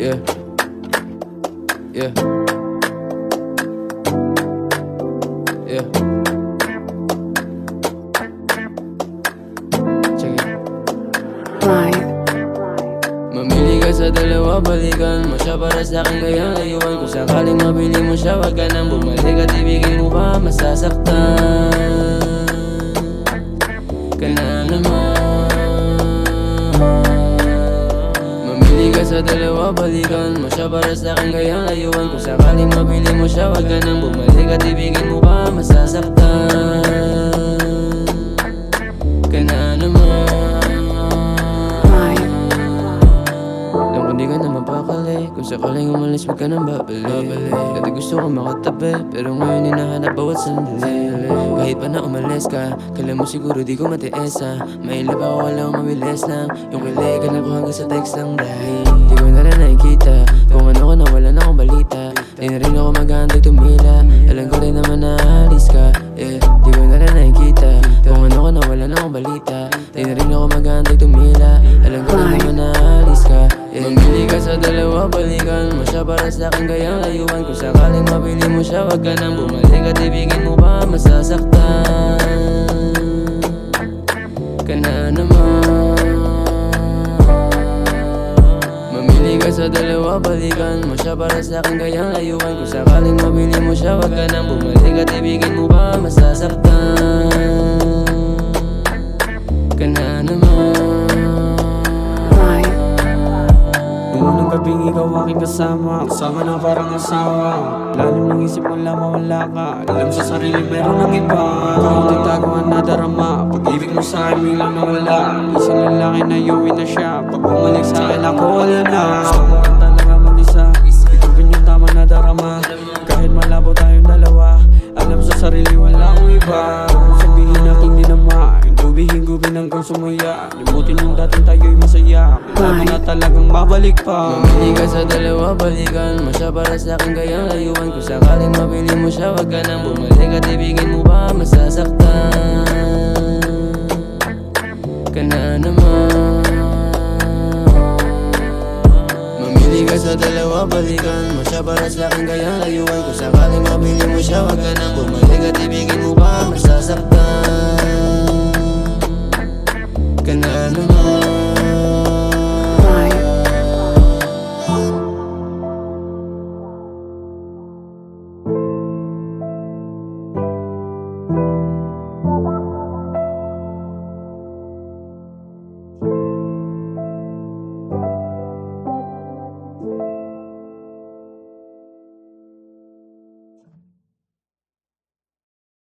Yeah, yeah, yeah. Check it. Live. Mamili ka sa dalawa, balikan mo siya para sa'kin kaya layuan. Kung sakaling mabili mo siya, wag ka nang bumalik at ibigin mo pa, masasaktan ka na naman. Mamili ka sa dalawa, balikan mo siya para sa'kin kaya layuan. Kung sakaling mabili mo siya, wag ka nang bumalik at ibigin mo pa, masasaktan ka na naman. Di ka na mapakali. Kung sakaling umalis, wag ka nang babalik. Dati gusto ko makatabi, pero ngayon hinahanap bawat sandali. Kahit pa na umalis ka, kala mo siguro di ko matiis ha. Mailap ako, walang mabilis lang. Yung kiligan ako hanggang sa text lang dahil di ko na rin nakikita kung ano ko na wala na akong balita. Di na rin ako maghahantay tumila. Alam ko rin naman na alis ka. Di ko na rin nakikita kung ano ko na wala na akong balita. Di na rin ako maghahantay tumila. Alam ko rin naman na alis ka. Mamili ka sa dalawa, balikan mo siya para sa'kin kaya layuan. Kung sakaling mabili mo siya, wag ka nang bumalik at ibigin mo pa, masasaktan ka na naman. Mamili ka sa dalawa, balikan mo siya para sa'kin kaya layuan. Kung sakaling mabili mo siya, wag ka nang bumalik at ibigin mo pa, masasaktan ka na naman. Unang gabing ikaw aking kasama, kasama na parang asawa. Lalim ng isip mo lang mawala ka. Alam sa sarili meron ng iba. Ikaw tagtaguan na darama. Pag-ibig mo sa akin biglang nawala. Isang lalaki na iuwi na siya. Pag bumalik sa akin ako wala na. Gusto ko rin talaga mag-isa. Itubin yung tama na darama. Kahit malabo tayong dalawa, alam sa sarili wala akong iba. Sabihin natin di naman, hingubin hanggang sumuya. Limutin yung dating tayo'y masaya. Kailangan na talagang babalik pa. Mamili ka sa dalawa, balikan mo siya para sa'kin kaya layuan. Kung sakaling mabili mo siya, wag ka nang bumalik at ibigin mo pa, masasaktan ka na naman. Mamili ka sa dalawa, balikan mo siya para sa'kin kaya layuan. Kung sakaling mabili mo siya, wag ka nang bumalik at ibigin mo pa, masasaktan ka na naman.